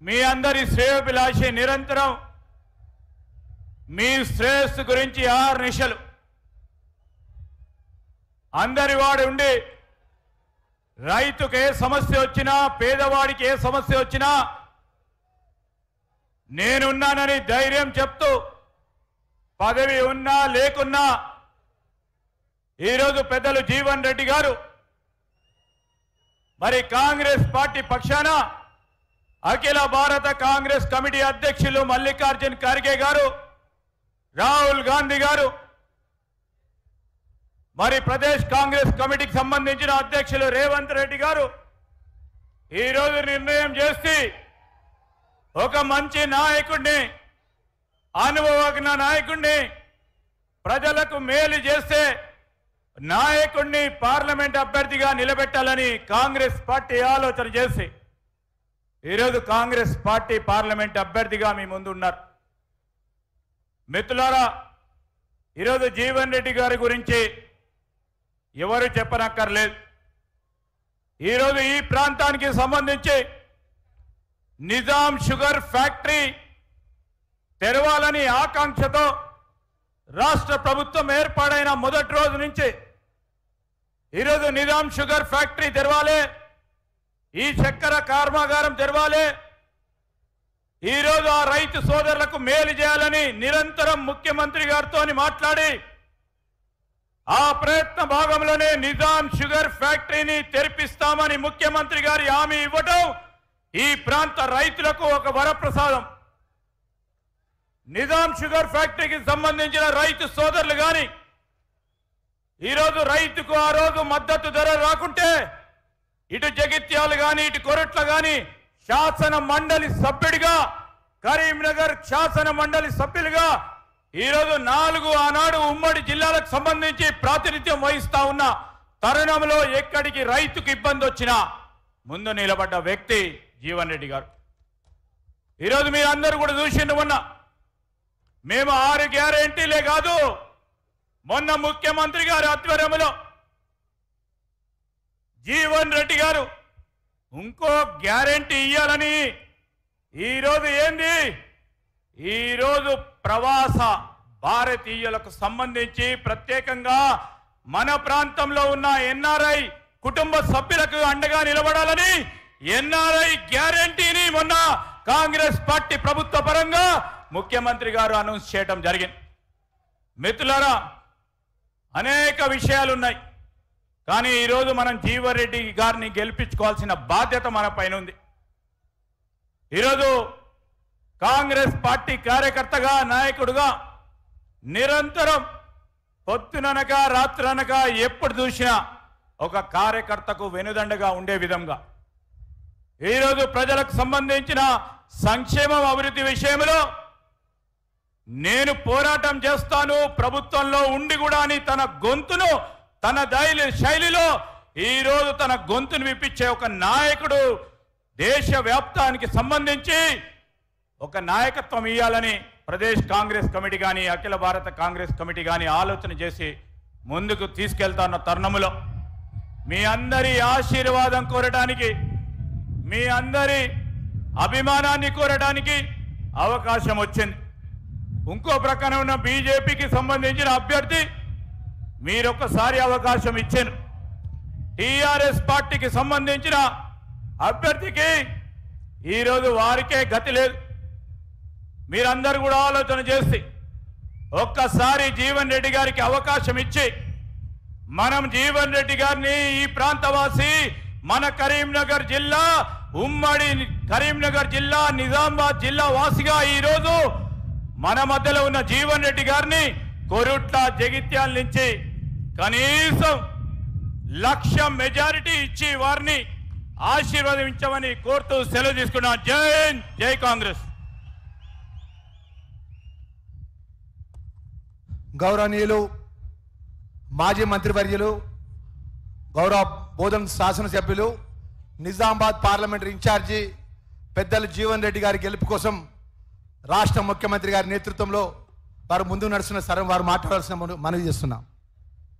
మీ అందరి శ్రేయోభిలాషి నిరంతరం మీ శ్రేయస్సు గురించి ఆర్నిశలు అందరి వాడు ఉండి రైతుకు ఏ సమస్య వచ్చినా పేదవాడికి ఏ సమస్య వచ్చినా నేనున్నానని ధైర్యం చెప్తూ పదవి ఉన్నా లేకున్నా ఈరోజు పెద్దలు జీవన్ రెడ్డి గారు మరి కాంగ్రెస్ పార్టీ పక్షాన అఖిల భారత కాంగ్రెస్ కమిటీ అధ్యక్షులు మల్లికార్జున్ ఖర్గే గారు, రాహుల్ గాంధీ గారు, మరి ప్రదేశ్ కాంగ్రెస్ కమిటీకి సంబంధించిన అధ్యక్షులు రేవంత్ రెడ్డి గారు ఈరోజు నిర్ణయం చేసి ఒక మంచి నాయకుడిని, అనుభవజ్ఞ నాయకుడిని, ప్రజలకు మేలు చేసే నాయకుడిని పార్లమెంట్ అభ్యర్థిగా నిలబెట్టాలని కాంగ్రెస్ పార్టీ ఆలోచన చేసి ఈరోజు కాంగ్రెస్ పార్టీ పార్లమెంట్ అభ్యర్థిగా మీ ముందు ఉన్నారు. మిత్రులారా, ఈరోజు జీవన్ రెడ్డి గారి గురించి ఎవరు చెప్పనక్కర్లేదు. ఈరోజు ఈ ప్రాంతానికి సంబంధించి నిజాం షుగర్ ఫ్యాక్టరీ తెరవాలని ఆకాంక్షతో రాష్ట్ర ప్రభుత్వం ఏర్పాటైన మొదటి రోజు నుంచి ఈరోజు నిజాం షుగర్ ఫ్యాక్టరీ తెరవాలి, ఈ చక్కెర కర్మాగారం తెరవాలి, ఈరోజు ఆ రైతు సోదరులకు మేలు చేయాలని నిరంతరం ముఖ్యమంత్రి గారితో మాట్లాడి ఆ ప్రయత్న భాగంలోనే నిజాం షుగర్ ఫ్యాక్టరీని తెరిపిస్తామని ముఖ్యమంత్రి గారి హామీ ఇవ్వటం ఈ ప్రాంత రైతులకు ఒక వరప్రసాదం. నిజాం షుగర్ ఫ్యాక్టరీకి సంబంధించిన రైతు సోదరులు కానీ ఈరోజు రైతుకు ఆ రోజు మద్దతు ధర రాకుంటే ఇటు జగిత్యాలు కానీ ఇటు కొరట్ల కానీ శాసన మండలి సభ్యుడిగా, కరీంనగర్ శాసన మండలి సభ్యులుగా ఈరోజు 4 ఆనాడు ఉమ్మడి జిల్లాలకు సంబంధించి ప్రాతినిధ్యం వహిస్తా ఉన్న తరుణంలో ఎక్కడికి రైతుకు ఇబ్బంది వచ్చినా ముందు నిలబడ్డ వ్యక్తి జీవన్ రెడ్డి గారు. ఈరోజు మీరందరూ కూడా చూసిండు, మొన్న మేము 6 గ్యారెంటీలే కాదు, మొన్న ముఖ్యమంత్రి గారి ఆధ్వర్యంలో జీవన్ రెడ్డి గారు ఇంకో గ్యారెంటీ ఇవ్వాలని ఈరోజు ఏంది, ఈరోజు ప్రవాస భారతీయులకు సంబంధించి ప్రత్యేకంగా మన ప్రాంతంలో ఉన్న ఎన్ఆర్ఐ కుటుంబ సభ్యులకు అండగా నిలబడాలని ఎన్ఆర్ఐ గ్యారెంటీని మొన్న కాంగ్రెస్ పార్టీ ప్రభుత్వ పరంగా ముఖ్యమంత్రి గారు అనౌన్స్ చేయడం జరిగింది. మిత్రులారా, అనేక విషయాలు ఉన్నాయి, కానీ ఈరోజు మనం జీవన్ రెడ్డి గారిని గెలిపించుకోవాల్సిన బాధ్యత మన పైన ఉంది. ఈరోజు కాంగ్రెస్ పార్టీ కార్యకర్తగా, నాయకుడుగా నిరంతరం పొద్దుననక రాత్రనక ఎప్పుడు చూసినా ఒక కార్యకర్తకు వెనుదండగా ఉండే విధంగా ఈరోజు ప్రజలకు సంబంధించిన సంక్షేమం అభివృద్ధి విషయంలో నేను పోరాటం చేస్తాను ప్రభుత్వంలో ఉండి కూడా అని తన గొంతును తన శైలిలో ఈరోజు తన గొంతును విప్పించే ఒక నాయకుడు దేశవ్యాప్తానికి సంబంధించి ఒక నాయకత్వం ఇవ్వాలని ప్రదేశ్ కాంగ్రెస్ కమిటీ కానీ అఖిల భారత కాంగ్రెస్ కమిటీ కానీ ఆలోచన చేసి ముందుకు తీసుకెళ్తున్న తరుణంలో మీ అందరి ఆశీర్వాదం కోరడానికి, మీ అందరి అభిమానాన్ని కోరడానికి అవకాశం వచ్చింది. ఇంకో ప్రక్కన ఉన్న బీజేపీకి సంబంధించిన అభ్యర్థి మీరొకసారి అవకాశం ఇచ్చారు. టీఆర్ఎస్ పార్టీకి సంబంధించిన అభ్యర్థికి ఈరోజు వారికే గతి లేదు. మీరందరూ కూడా ఆలోచన చేసి ఒక్కసారి జీవన్ రెడ్డి గారికి అవకాశం ఇచ్చి మనం జీవన్ రెడ్డి గారిని ఈ ప్రాంతవాసి, మన కరీంనగర్ జిల్లా, ఉమ్మడి కరీంనగర్ జిల్లా, నిజామాబాద్ జిల్లా వాసిగా ఈరోజు మన మధ్యలో ఉన్న జీవన్ రెడ్డి గారిని కొరుట్ల, జగిత్యాల నుంచి కనీసం 1,00,000 మెజారిటీ ఇచ్చి వారిని ఆశీర్వదించమని కోరుతూ సెలవు తీసుకున్నా. జై హింద్, జై కాంగ్రెస్. గౌరవనీయులు మాజీ మంత్రివర్యులు, గౌరవ బోధన్ శాసనసభ్యులు, నిజామాబాద్ పార్లమెంటరీ ఇన్ఛార్జి పెద్దలు జీవన్ రెడ్డి గారి గెలుపు కోసం రాష్ట్ర ముఖ్యమంత్రి గారి నేతృత్వంలో వారు ముందుకు నడుస్తున్న సరే వారు మాట్లాడాల్సిన మనవి చేస్తున్నాం.